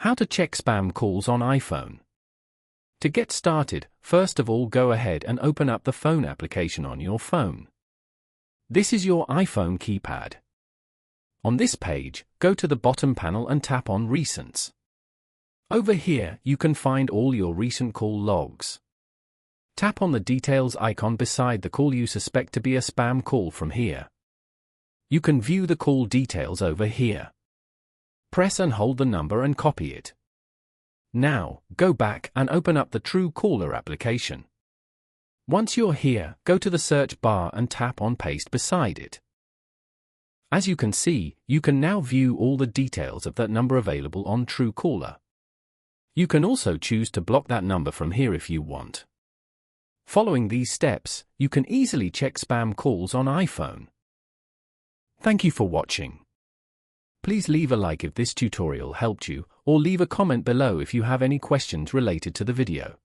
How to check spam calls on iPhone. To get started, first of all go ahead and open up the phone application on your phone. This is your iPhone keypad. On this page, go to the bottom panel and tap on Recents. Over here, you can find all your recent call logs. Tap on the details icon beside the call you suspect to be a spam call from here. You can view the call details over here. Press and hold the number and copy it. Now, go back and open up the Truecaller application. Once you're here, go to the search bar and tap on Paste beside it. As you can see, you can now view all the details of that number available on Truecaller. You can also choose to block that number from here if you want. Following these steps, you can easily check spam calls on iPhone. Thank you for watching. Please leave a like if this tutorial helped you, or leave a comment below if you have any questions related to the video.